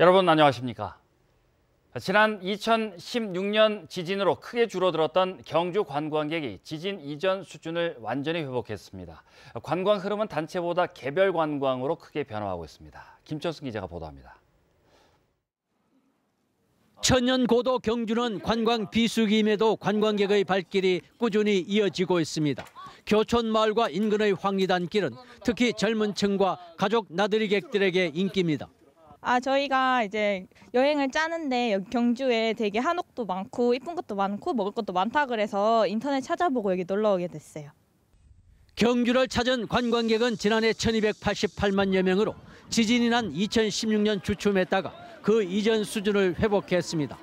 여러분 안녕하십니까? 지난 2016년 지진으로 크게 줄어들었던 경주 관광객이 지진 이전 수준을 완전히 회복했습니다. 관광 흐름은 단체보다 개별 관광으로 크게 변화하고 있습니다. 김철승 기자가 보도합니다. 천년 고도 경주는 관광 비수기임에도 관광객의 발길이 꾸준히 이어지고 있습니다. 교촌 마을과 인근의 황리단길은 특히 젊은 층과 가족 나들이객들에게 인기입니다. 저희가 이제 여행을 짜는데 여기 경주에 되게 한옥도 많고 이쁜 것도 많고 먹을 것도 많다 그래서 인터넷 찾아보고 여기 놀러 오게 됐어요. 경주를 찾은 관광객은 지난해 1288만여 명으로 지진이 난 2016년 주춤했다가 그 이전 수준을 회복했습니다.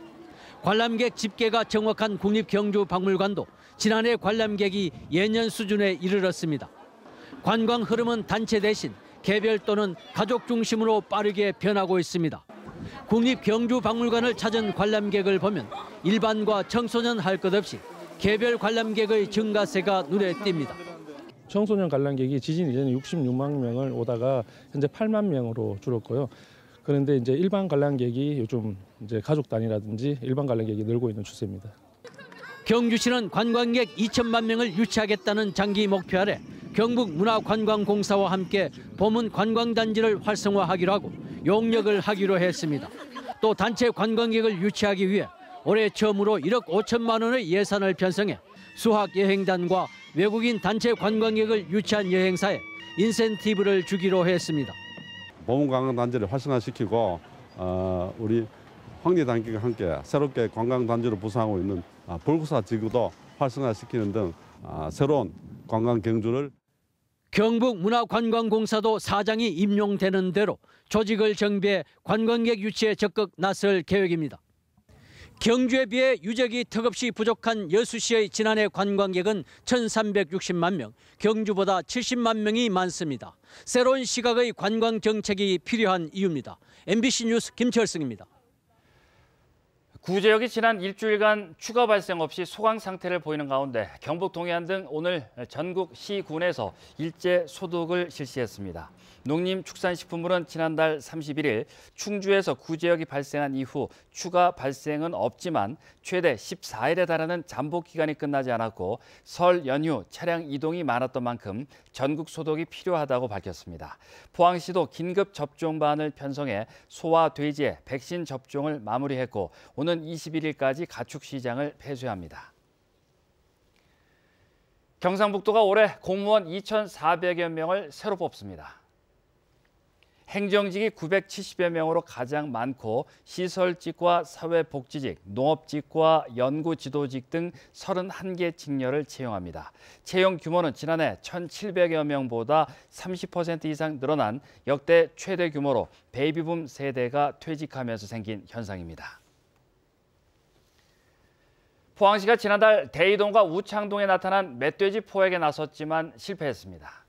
관람객 집계가 정확한 국립경주박물관도 지난해 관람객이 예년 수준에 이르렀습니다. 관광 흐름은 단체 대신 개별 또는 가족 중심으로 빠르게 변하고 있습니다. 국립경주박물관을 찾은 관람객을 보면 일반과 청소년 할 것 없이 개별 관람객의 증가세가 눈에 띕니다. 청소년 관람객이 지진 이전에 66만 명을 오다가 현재 8만 명으로 줄었고요. 그런데 이제 일반 관람객이 요즘 이제 가족 단위라든지 일반 관람객이 늘고 있는 추세입니다. 경주시는 관광객 2천만 명을 유치하겠다는 장기 목표 아래 경북문화관광공사와 함께 보문 관광단지를 활성화하기로 하고 용역을 하기로 했습니다. 또 단체 관광객을 유치하기 위해 올해 처음으로 1억 5천만 원의 예산을 편성해 수학여행단과 외국인 단체 관광객을 유치한 여행사에 인센티브를 주기로 했습니다. 보문 관광단지를 활성화시키고 우리 황리단길과 함께 새롭게 관광단지로 부상하고 있는 불구사 지구도 활성화시키는 등 새로운 관광 경주를 경북문화관광공사도 사장이 임용되는 대로 조직을 정비해 관광객 유치에 적극 나설 계획입니다. 경주에 비해 유적이 턱없이 부족한 여수시의 지난해 관광객은 1,360만 명, 경주보다 70만 명이 많습니다. 새로운 시각의 관광 정책이 필요한 이유입니다. MBC 뉴스 김철승입니다. 구제역이 지난 일주일간 추가 발생 없이 소강 상태를 보이는 가운데 경북 동해안 등 오늘 전국 시군에서 일제 소독을 실시했습니다. 농림축산식품부는 지난달 31일 충주에서 구제역이 발생한 이후 추가 발생은 없지만 최대 14일에 달하는 잠복 기간이 끝나지 않았고 설 연휴 차량 이동이 많았던 만큼 전국 소독이 필요하다고 밝혔습니다. 포항시도 긴급 접종반을 편성해 소와 돼지의 백신 접종을 마무리했고 오는 21일까지 가축시장을 폐쇄합니다. 경상북도가 올해 공무원 2,400여 명을 새로 뽑습니다. 행정직이 970여 명으로 가장 많고 시설직과 사회복지직, 농업직과 연구지도직 등 31개 직렬을 채용합니다. 채용 규모는 지난해 1,700여 명보다 30% 이상 늘어난 역대 최대 규모로 베이비붐 세대가 퇴직하면서 생긴 현상입니다. 포항시가 지난달 대이동과 우창동에 나타난 멧돼지 포획에 나섰지만 실패했습니다.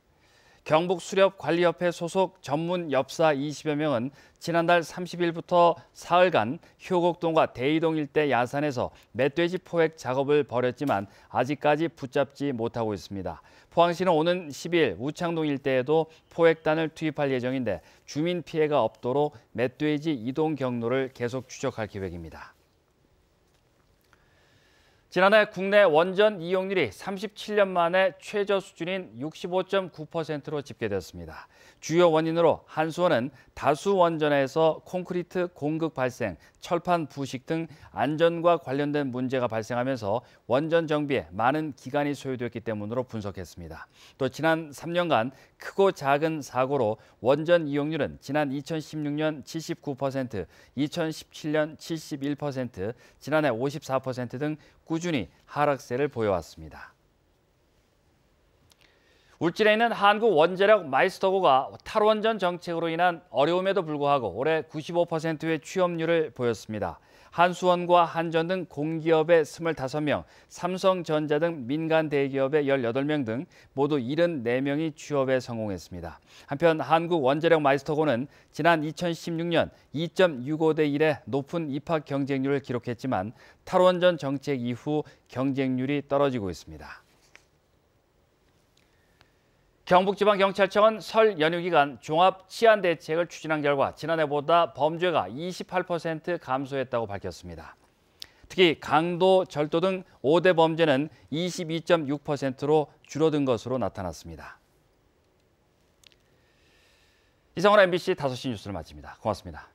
경북수렵관리협회 소속 전문 엽사 20여 명은 지난달 30일부터 사흘간 효곡동과 대이동 일대 야산에서 멧돼지 포획 작업을 벌였지만 아직까지 붙잡지 못하고 있습니다. 포항시는 오는 10일 우창동 일대에도 포획단을 투입할 예정인데 주민 피해가 없도록 멧돼지 이동 경로를 계속 추적할 계획입니다. 지난해 국내 원전 이용률이 37년 만에 최저 수준인 65.9%로 집계됐습니다. 주요 원인으로 한수원은 다수 원전에서 콘크리트 공급 발생, 철판 부식 등 안전과 관련된 문제가 발생하면서 원전 정비에 많은 기간이 소요됐기 때문으로 분석했습니다. 또 지난 3년간 크고 작은 사고로 원전 이용률은 지난 2016년 79%, 2017년 71%, 지난해 54% 등 꾸준히 하락세를 보여왔습니다. 울진에 있는 한국원자력 마이스터고가 탈원전 정책으로 인한 어려움에도 불구하고 올해 95%의 취업률을 보였습니다. 한수원과 한전 등 공기업의 25명, 삼성전자 등 민간 대기업의 18명 등 모두 74명이 취업에 성공했습니다. 한편 한국원자력 마이스터고는 지난 2016년 2.65대 1의 높은 입학 경쟁률을 기록했지만 탈원전 정책 이후 경쟁률이 떨어지고 있습니다. 경북지방경찰청은 설 연휴 기간 종합 치안 대책을 추진한 결과 지난해보다 범죄가 28% 감소했다고 밝혔습니다. 특히 강도, 절도 등 5대 범죄는 22.6%로 줄어든 것으로 나타났습니다. 이상으로 MBC 5시 뉴스를 마칩니다. 고맙습니다.